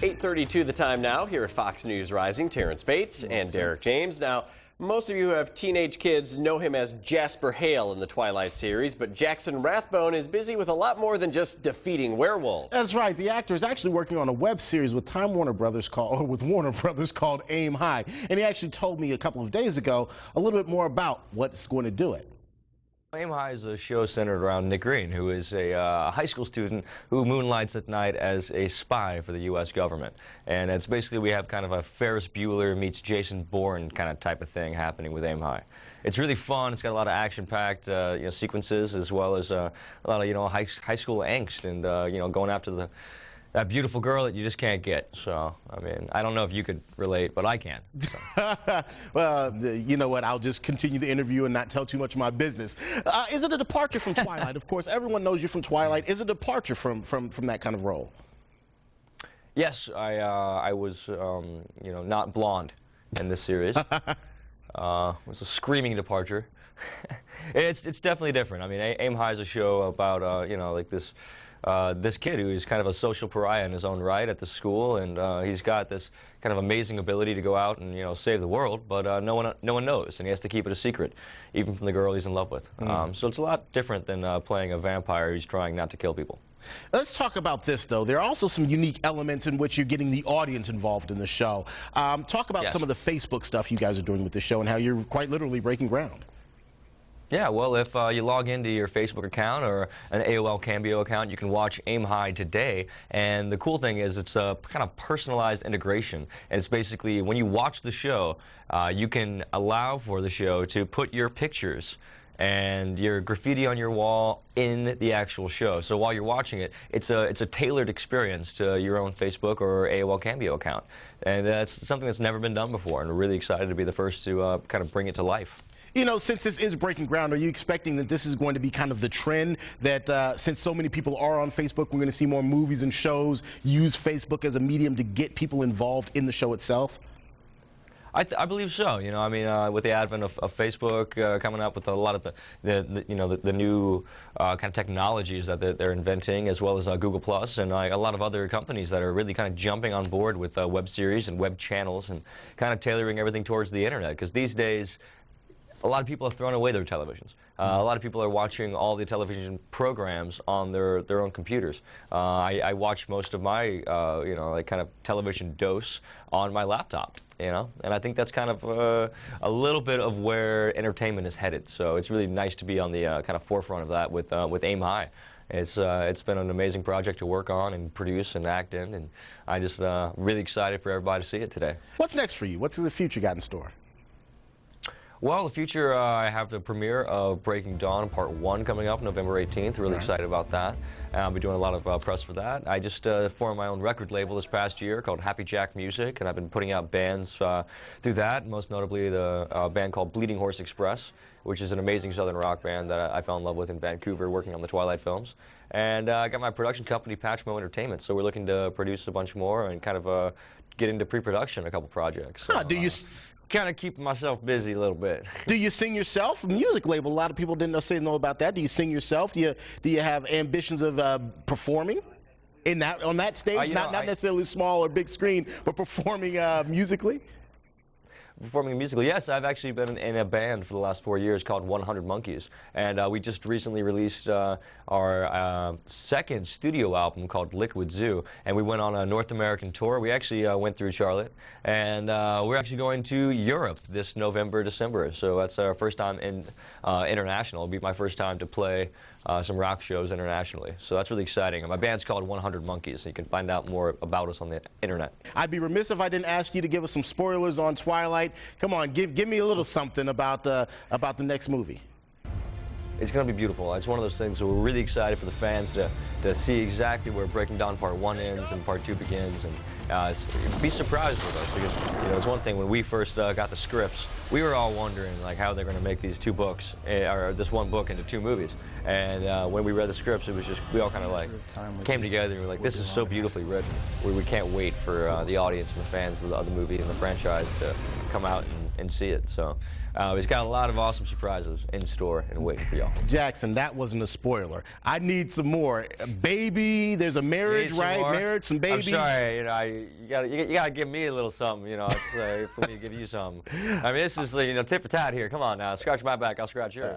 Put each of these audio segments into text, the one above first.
8:32 the time now here at Fox News Rising. Terrence Bates and Derek James. Now, most of you who have teenage kids know him as Jasper Hale in the Twilight series, but Jackson Rathbone is busy with a lot more than just defeating werewolves. That's right. The actor is actually working on a web series with Warner Brothers called Aim High. And he actually told me a couple of days ago a little bit more about what's going to do it. Aim High is a show centered around Nick Green, who is a high school student who moonlights at night as a spy for the U.S. government. And it's basically, we have kind of a Ferris Bueller meets Jason Bourne kind of type of thing happening with Aim High. It's really fun. It's got a lot of action-packed sequences, as well as a lot of high school angst and going after that beautiful girl that you just can't get. So, I mean, I don't know if you could relate, but I can. So. Well, you know what? I'll just continue the interview and not tell too much of my business. Is it a departure from Twilight? Of course, everyone knows you from Twilight. Is it a departure from that kind of role? Yes, I was, not blonde in this series. It was a screaming departure. It's definitely different. I mean, Aim High is a show about, this kid who is kind of a social pariah in his own right at the school, and he's got this kind of amazing ability to go out and save the world, but no one knows, and he has to keep it a secret, even from the girl he's in love with. So it's a lot different than playing a vampire who's trying not to kill people. Let's talk about this, though. There are also some unique elements in which you're getting the audience involved in the show. Talk about some of the Facebook stuff you guys are doing with the show and how you're quite literally breaking ground. Yeah, well, if you log into your Facebook account or an AOL Cambio account, you can watch Aim High today. And the cool thing is it's a kind of personalized integration. And it's basically, when you watch the show, you can allow for the show to put your pictures and your graffiti on your wall in the actual show. So while you're watching it, it's a tailored experience to your own Facebook or AOL Cambio account. And that's something that's never been done before, and we're really excited to be the first to kind of bring it to life. You know, since this is breaking ground, are you expecting that this is going to be kind of the trend, that since so many people are on Facebook, we're going to see more movies and shows use Facebook as a medium to get people involved in the show itself? I believe so. I mean, with the advent of Facebook coming up with a lot of the new kind of technologies that they're inventing, as well as Google Plus and a lot of other companies that are really kind of jumping on board with web series and web channels and kind of tailoring everything towards the internet. Because these days, a lot of people have thrown away their televisions. A lot of people are watching all the television programs on their own computers. I watch most of my, kind of television dose on my laptop, and I think that's kind of a little bit of where entertainment is headed. So it's really nice to be on the kind of forefront of that with Aim High. It's been an amazing project to work on and produce and act in, and I just really excited for everybody to see it today. What's next for you? What's the future got in store? Well, the future, I have the premiere of Breaking Dawn Part 1 coming up November 18th. Really excited about that. I'll be doing a lot of press for that. I just formed my own record label this past year called Happy Jack Music, and I've been putting out bands through that, most notably the band called Bleeding Horse Express, which is an amazing southern rock band that I fell in love with in Vancouver working on the Twilight films. And I got my production company, Patchmo Entertainment, so we're looking to produce a bunch more and kind of get into pre-production a couple projects. So, do you kind of keep myself busy a little bit. Do you sing yourself? A music label, a lot of people didn't necessarily know about that. Do you sing yourself? Do you have ambitions of performing on that stage? Not necessarily small or big screen, but performing musically? Performing musically, yes. I've actually been in a band for the last 4 years called 100 Monkeys, and we just recently released our second studio album called Liquid Zoo, and we went on a North American tour. We actually went through Charlotte, and we're actually going to Europe this November, December, so that's our first time in international. It'll be my first time to play some rock shows internationally, so that's really exciting. My band's called 100 Monkeys, so you can find out more about us on the internet. I'd be remiss if I didn't ask you to give us some spoilers on Twilight. Come on, give me a little something about the next movie. It's going to be beautiful. It's one of those things that we're really excited for the fans to see exactly where Breaking Dawn Part 1 ends and Part 2 begins, and be surprised with us, because it's one thing when we first got the scripts, we were all wondering like how they're going to make these two books, or this one book into 2 movies. And when we read the scripts, it was just, we all kind of like came together and we were like, this is so beautifully written. We can't wait for the audience and the fans of the movie and the franchise to come out and and see it. So he's got a lot of awesome surprises in store and waiting for y'all. Jackson, that wasn't a spoiler. I need some more. Baby, there's a marriage, right? More? Marriage, some babies. I'm sorry, you gotta give me a little something, for me to give you something. I mean, this is tit for tat here. Come on now, scratch my back, I'll scratch yours.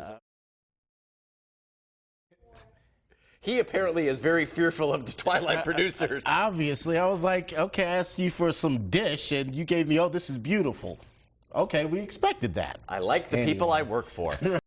He apparently is very fearful of the Twilight producers. Obviously, I was like, okay, I asked you for some dish, and you gave me, oh, this is beautiful. Okay, we expected that. I like the people I work for.